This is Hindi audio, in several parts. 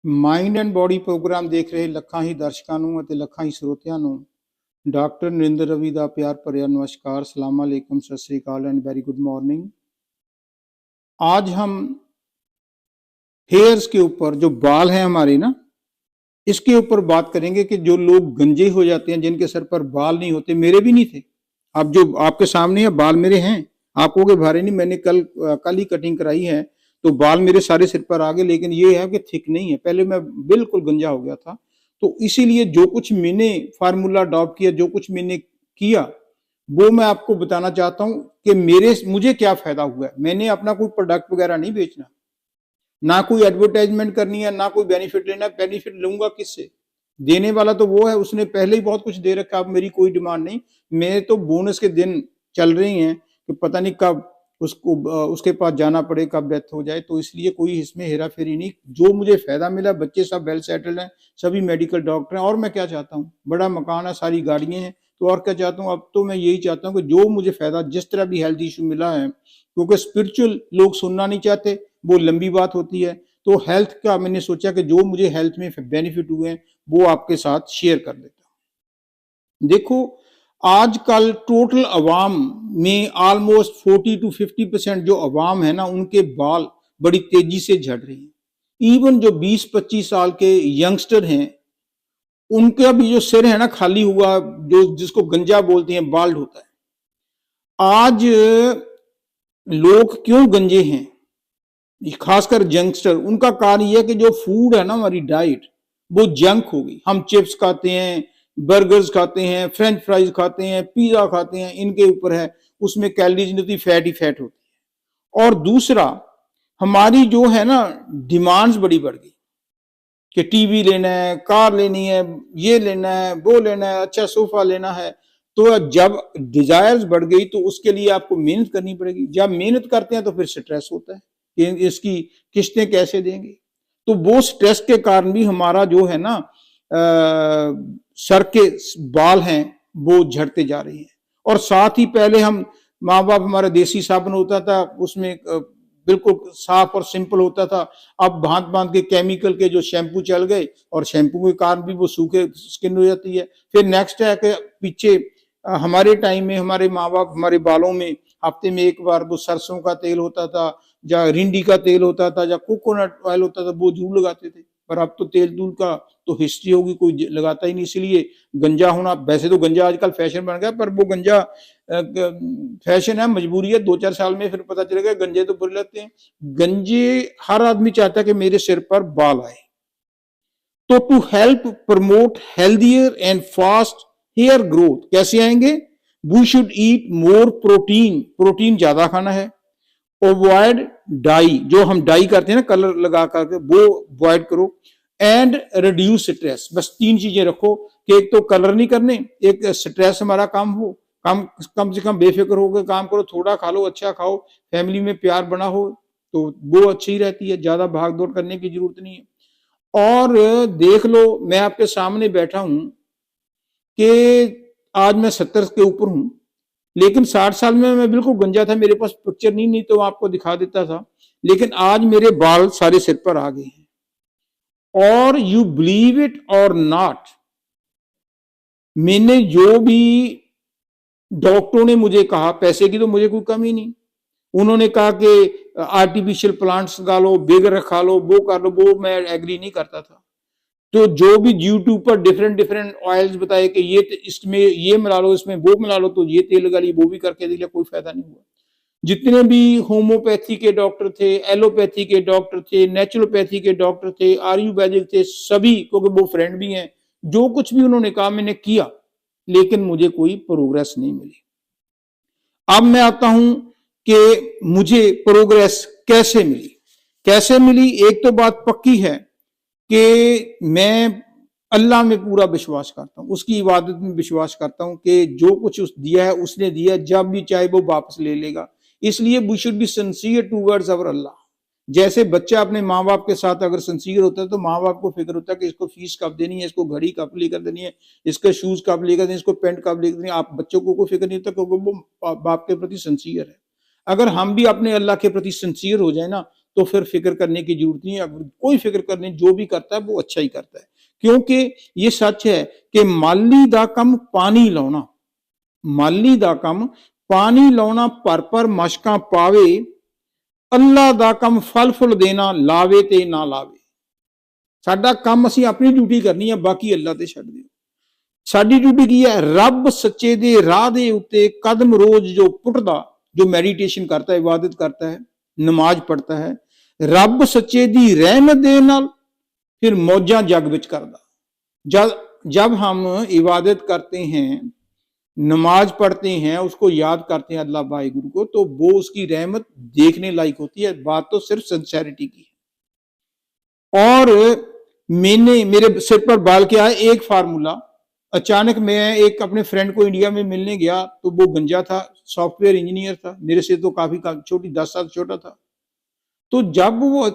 ਮਾਈਂਡ ਐਂਡ ਬੋਡੀ ਪ੍ਰੋਗਰਾਮ ਦੇਖ ਰਹੇ ਲੱਖਾਂ ਹੀ ਦਰਸ਼ਕਾਂ ਨੂੰ ਅਤੇ ਲੱਖਾਂ ਹੀ ਸਰੋਤਿਆਂ ਨੂੰ डॉक्टर नरेंद्र रवि का प्यार भरिया नमस्कार, सलाम अलैकुम, सत श्री अकाल एंड वेरी गुड मॉर्निंग। आज हम हेयर्स के ऊपर, जो बाल हैं हमारे ना, इसके ऊपर बात करेंगे कि जो लोग गंजे हो जाते हैं, जिनके सर पर बाल नहीं होते, मेरे भी नहीं थे, अब जो आपके सामने है बाल मेरे हैं, आप कहोगे भारे नहीं, मैंने कल ही कटिंग कराई है तो बाल मेरे सारे सिर पर आ गए, लेकिन ये है कि थिक नहीं है। पहले मैं बिल्कुल गंजा हो गया था, तो इसीलिए जो कुछ मैंने फार्मूला अडॉप्ट किया, जो कुछ मैंने किया, वो मैं आपको बताना चाहता हूं कि मुझे क्या फायदा हुआ है। मैंने अपना कोई प्रोडक्ट वगैरह नहीं बेचना, ना कोई एडवर्टाइजमेंट करनी है, ना कोई बेनिफिट लेना। बेनिफिट लूंगा किससे? देने वाला तो वो है, उसने पहले ही बहुत कुछ दे रखा। अब मेरी कोई डिमांड नहीं। मेरे तो बोनस के दिन चल रही हैं कि पता नहीं कब उसके पास जाना पड़े, कब डेथ हो जाए। तो इसलिए कोई इसमें हेरा फेरी नहीं। जो मुझे फायदा मिला, बच्चे सब वेल सेटल्ड हैं, सभी मेडिकल डॉक्टर हैं, और मैं क्या चाहता हूँ? बड़ा मकान है, सारी गाड़ियां हैं, तो और क्या चाहता हूँ? अब तो मैं यही चाहता हूँ कि जो मुझे फायदा, जिस तरह भी हेल्थ इशू मिला है, क्योंकि स्पिरिचुअल लोग सुनना नहीं चाहते, वो लंबी बात होती है। तो हेल्थ का मैंने सोचा कि जो मुझे हेल्थ में बेनिफिट हुए हैं वो आपके साथ शेयर कर देता हूँ। देखो, आजकल टोटल अवाम में ऑलमोस्ट 40 to 50% जो अवाम है ना, उनके बाल बड़ी तेजी से झड़ रही हैं। इवन जो 20-25 साल के यंगस्टर हैं, उनका भी जो सिर है ना खाली हुआ, जो जिसको गंजा बोलते हैं, बाल्ड होता है। आज लोग क्यों गंजे हैं, खासकर यंगस्टर? उनका कारण यह है कि जो फूड है ना, हमारी डाइट, वो जंक हो गई। हम चिप्स खाते हैं, बर्गर्स खाते हैं, फ्रेंच फ्राइज खाते हैं, पिज्जा खाते हैं, इनके ऊपर है, उसमें कैलोरीज नहीं होती, फैट ही फैट होती है। और दूसरा, हमारी जो है ना डिमांड्स बड़ी बढ़ गई कि टीवी लेना है, कार लेनी है, ये लेना है, वो लेना है, अच्छा सोफा लेना है। तो जब डिजायर्स बढ़ गई तो उसके लिए आपको मेहनत करनी पड़ेगी। जब मेहनत करते हैं तो फिर स्ट्रेस होता है कि इसकी किस्तें कैसे देंगे। तो वो स्ट्रेस के कारण भी हमारा जो है ना सर के बाल हैं वो झड़ते जा रहे हैं। और साथ ही पहले हम माँ बाप, हमारा देसी साबुन होता था, उसमें बिल्कुल साफ और सिंपल होता था। अब भांत भांत के केमिकल के जो शैम्पू चल गए, और शैम्पू के कारण भी वो सूखे स्किन हो जाती है। फिर नेक्स्ट है कि पीछे हमारे टाइम में हमारे माँ बाप, हमारे बालों में हफ्ते में एक बार वो सरसों का तेल होता था, या रिंडी का तेल होता था, या कोकोनट ऑयल होता था, वो जरूर लगाते थे। पर अब तो तेल दूल का तो हिस्ट्री होगी, कोई लगाता ही नहीं। इसलिए गंजा होना, वैसे तो गंजा आजकल फैशन बन गया, पर वो गंजा फैशन है, मजबूरी है। 2-4 साल में फिर पता चलेगा गंजे तो बुरे लगते हैं। गंजे हर आदमी चाहता है कि मेरे सिर पर बाल आए। तो to help promote healthier and fast hair growth कैसे आएंगे? We should eat more protein. Protein ज्यादा खाना है। अवॉइड डाई, जो हम डाई करते हैं ना कलर लगा करके, वो अवॉइड करो। And reduce stress. बस 3 चीजें रखो कि एक तो कलर नहीं करने, एक स्ट्रेस हमारा कम हो, कम से कम बेफिक्र होकर काम करो, थोड़ा खा लो, अच्छा खाओ, फैमिली में प्यार बना हो तो वो अच्छी रहती है। ज्यादा भाग दौड़ करने की जरूरत नहीं है। और देख लो, मैं आपके सामने बैठा हूं कि आज मैं 70 के ऊपर हूं, लेकिन 60 साल में मैं बिल्कुल गंजा था। मेरे पास पिक्चर नहीं तो आपको दिखा देता था, लेकिन आज मेरे बाल सारे सिर पर आ गए हैं। और यू बिलीव इट और नॉट, मैंने जो भी डॉक्टरों ने मुझे कहा, पैसे की तो मुझे कोई कमी नहीं, उन्होंने कहा कि आर्टिफिशियल प्लांट्स लगा लो, बेगर रखा लो, वो कर लो, वो मैं एग्री नहीं करता था। तो जो भी यूट्यूब पर डिफरेंट ऑयल्स बताए कि ये इसमें ये मिला लो, इसमें वो मिला लो, तो ये तेल लगा लिया, वो भी करके दिया, कोई फायदा नहीं हुआ। जितने भी होम्योपैथी के डॉक्टर थे, एलोपैथी के डॉक्टर थे, नेचुरोपैथी के डॉक्टर थे, आयुर्वेदिक थे, सभी, क्योंकि वो फ्रेंड भी हैं, जो कुछ भी उन्होंने कहा मैंने किया, लेकिन मुझे कोई प्रोग्रेस नहीं मिली। अब मैं आता हूं कि मुझे प्रोग्रेस कैसे मिली। कैसे मिली? एक तो बात पक्की है कि मैं अल्लाह में पूरा विश्वास करता हूँ, उसकी इबादत में विश्वास करता हूँ कि जो कुछ दिया है उसने दिया, जब भी चाहे वो वापस ले लेगा। इसलिए we should be sincere towards our Allah. जैसे बच्चा अपने माँ बाप के साथ अगर सिंसियर होता है, तो माँ बाप को फिक्र होता है कि इसको फीस कब देनी है, इसको घड़ी कब लेकर देनी है, इसके शूज कब लेकर देनी है, इसको पेंट कब लेकर देनी है। आप बच्चों को कोई फिक्र नहीं होता, क्योंकि वो बाप के प्रति सिंसियर है। अगर हम भी अपने अल्लाह के प्रति सिंसियर हो जाए ना, तो फिर फिक्र करने की जरूरत नहीं है। अगर कोई फिक्र करने, जो भी करता है वो अच्छा ही करता है, क्योंकि ये सच है कि माली दा कम पानी लाना, माली दा कम पानी लाना, पर मशकां पावे, अल्लाह दा कम फल फुल देना, लावे ते ना लावे। साडा काम असीं अपनी ड्यूटी करनी है, बाकी अल्लाह ते छड्ड दिओ। साडी ड्यूटी की है, रब सच्चे दे राह दे उत्ते कदम रोज जो पुटदा, जो मैडिटेशन करता है, इबादत करता है, नमाज पढ़ता है, रब सच्चे दी रहमत दे नाल फिर मौजां जग विच करदा। जब जब हम इबादत करते हैं, नमाज पढ़ते हैं, उसको याद करते हैं अल्लाह वाहिगुरु को, तो वो उसकी रहमत देखने लायक होती है। बात तो सिर्फ सिंसेरिटी की है। और मैंने, मेरे सिर पर बाल के आए एक फार्मूला, अचानक मैं एक अपने फ्रेंड को इंडिया में मिलने गया, तो वो गंजा था, सॉफ्टवेयर इंजीनियर था, मेरे से तो काफी छोटी, 10 साल छोटा था। तो जब वो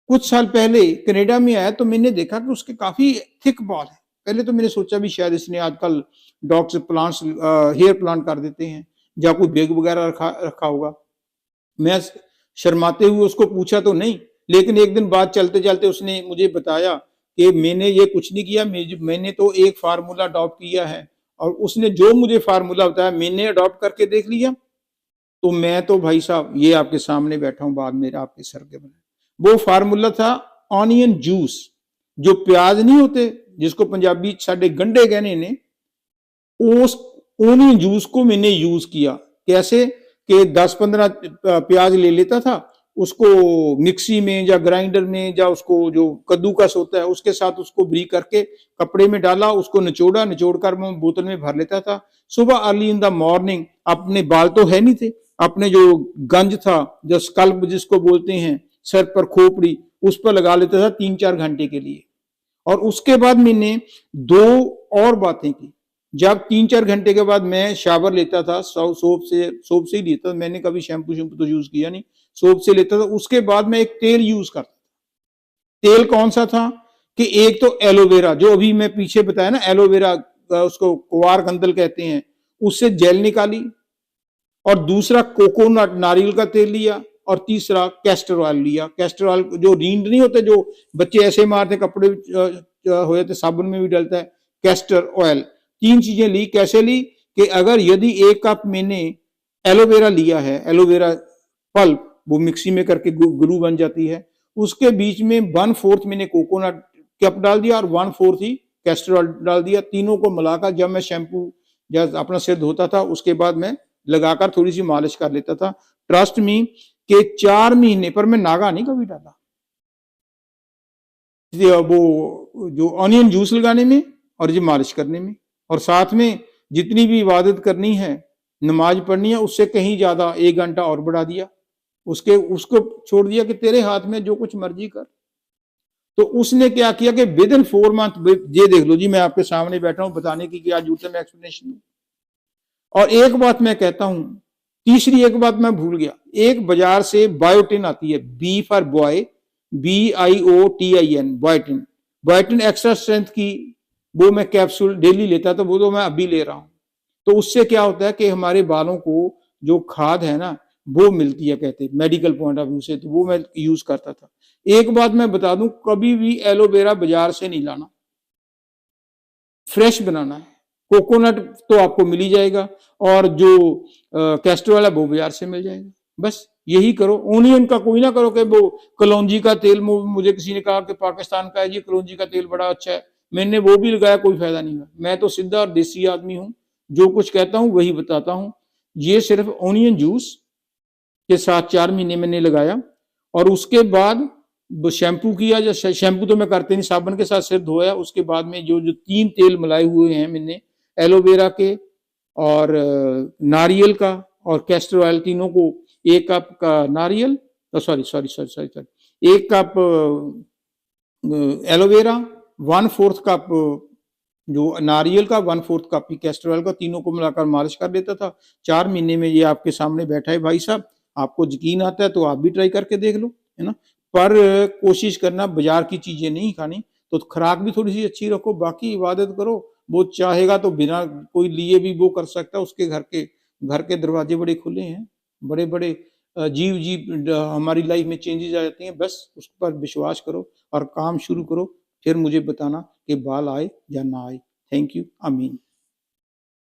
कुछ साल पहले कनाडा में आया, तो मैंने देखा कि उसके काफी थिक बाल है। पहले तो मैंने सोचा भी शायद इसने आजकल डॉग्स प्लांट्स, हेयर प्लांट कर देते हैं, या कोई बेग वगैरह रखा होगा। मैं शर्माते हुए उसको पूछा तो नहीं, लेकिन एक दिन बात चलते चलते उसने मुझे बताया कि मैंने ये कुछ नहीं किया, मैंने तो एक फार्मूला अडॉप्ट किया है, और उसने जो मुझे फार्मूला बताया मैंने अडॉप्ट करके देख लिया। तो मैं तो भाई साहब ये आपके सामने बैठा हूं, बाद मेरे आपके सर के बने। वो फार्मूला था ऑनियन जूस, जो प्याज नहीं होते, जिसको पंजाबी साडे गंढे कहने ने, उस ऑनियन जूस को मैंने यूज किया। कैसे कि 10-15 प्याज ले लेता था, उसको मिक्सी में या ग्राइंडर में, या उसको जो कद्दूकस होता है उसके साथ उसको ब्रीक करके कपड़े में डाला, उसको निचोड़ा, निचोड़कर मैं बोतल में भर लेता था। सुबह अर्ली इन द मॉर्निंग, अपने बाल तो है नहीं थे, अपने जो गंज था, जो स्कल्प जिसको बोलते हैं, सर पर खोपड़ी, उस पर लगा लेता था 3-4 घंटे के लिए। और उसके बाद मैंने 2 और बातें की। जब 3-4 घंटे के बाद मैं शावर लेता था, सोप से ही लेता था, मैंने कभी शैम्पू तो यूज किया नहीं, सोप से लेता था। उसके बाद मैं एक तेल यूज करता था। तेल कौन सा था कि एक तो एलोवेरा, जो अभी मैं पीछे बताया ना, एलोवेरा, उसको कुवार कंदल कहते हैं, उससे जेल निकाली, और दूसरा कोकोनट नारियल का तेल लिया, और तीसरा कैस्टर ऑयल लिया। कैस्टर ऑयल जो रींड नहीं होते, जो बच्चे ऐसे मारते कपड़े हो जाते, साबुन में भी डलता है, कैस्टर ऑयल। 3 चीजें ली। कैसे ली कि अगर यदि 1 कप मैंने एलोवेरा लिया है, एलोवेरा पल्प, वो मिक्सी में करके ग्लू बन जाती है, उसके बीच में 1/4 मैंने कोकोनट कप डाल दिया, और 1/4 ही कैस्टर ऑयल डाल दिया। तीनों को मिलाकर जब मैं शैम्पू या अपना सिर धोता था, उसके बाद मैं लगाकर थोड़ी सी मालिश कर लेता था। ट्रस्ट मी कि 4 महीने पर मैं नागा नहीं कभी डाला, वो जो ऑनियन जूस लगाने में और ये मालिश करने में। और साथ में जितनी भी इबादत करनी है, नमाज पढ़नी है, उससे कहीं ज्यादा 1 घंटा और बढ़ा दिया। उसको छोड़ दिया कि तेरे हाथ में जो कुछ मर्जी कर। तो उसने क्या किया कि विद इन 4 मंथ, ये देख लो जी, मैं आपके सामने बैठा हूं, बताने की क्या जरूरत है, मैं एक्सप्लेनेशन दूं। और एक बात मैं कहता हूं, तीसरी एक बात मैं भूल गया, एक बाजार से बायोटिन आती है, B for boy, BIOTIN, biotin, biotin extra strength की, वो मैं कैप्सूल डेली लेता था, वो तो मैं अभी ले रहा हूं। तो उससे क्या होता है कि हमारे बालों को जो खाद है ना, वो मिलती है, कहते मेडिकल पॉइंट ऑफ व्यू से, तो वो मैं यूज करता था। एक बात मैं बता दूं, कभी भी एलोवेरा बाजार से नहीं लाना, फ्रेश बनाना है। कोकोनट तो आपको मिल ही जाएगा, और जो कैस्टर वाला वो बाजार से मिल जाएगा। बस यही करो। ओनियन का कोई ना करो कि वो कलौंजी का तेल, मुझे किसी ने कहा कि पाकिस्तान का है जी कलौंजी का तेल बड़ा अच्छा है, मैंने वो भी लगाया, कोई फायदा नहीं हुआ। मैं तो सीधा और देसी आदमी हूं, जो कुछ कहता हूं वही बताता हूं। ये सिर्फ ओनियन जूस के साथ 4 महीने मैंने लगाया, और उसके बाद शैम्पू किया। जो शैम्पू तो मैं करते नहीं, साबुन के साथ सिर धोया। उसके बाद में जो 3 तेल मिलाए हुए हैं मैंने, एलोवेरा के और नारियल का और कैस्टर ऑयल, तीनों को 1 कप का नारियल, सॉरी 1 कप एलोवेरा, 1/4 कप जो नारियल का, 1/4 कप कैस्टर ऑयल का, तीनों को मिलाकर मालिश कर देता था। 4 महीने में ये आपके सामने बैठा है भाई साहब। आपको यकीन आता है तो आप भी ट्राई करके देख लो, है ना। पर कोशिश करना बाजार की चीजें नहीं खानी, तो खुराक भी थोड़ी सी अच्छी रखो, बाकी इबादत करो। वो चाहेगा तो बिना कोई लिए भी वो कर सकता है, उसके घर के दरवाजे बड़े खुले हैं, बड़े बड़े हमारी लाइफ में चेंजेस आ जाते हैं, बस उस पर विश्वास करो और काम शुरू करो, फिर मुझे बताना कि बाल आए या ना आए। Thank you. आमीन।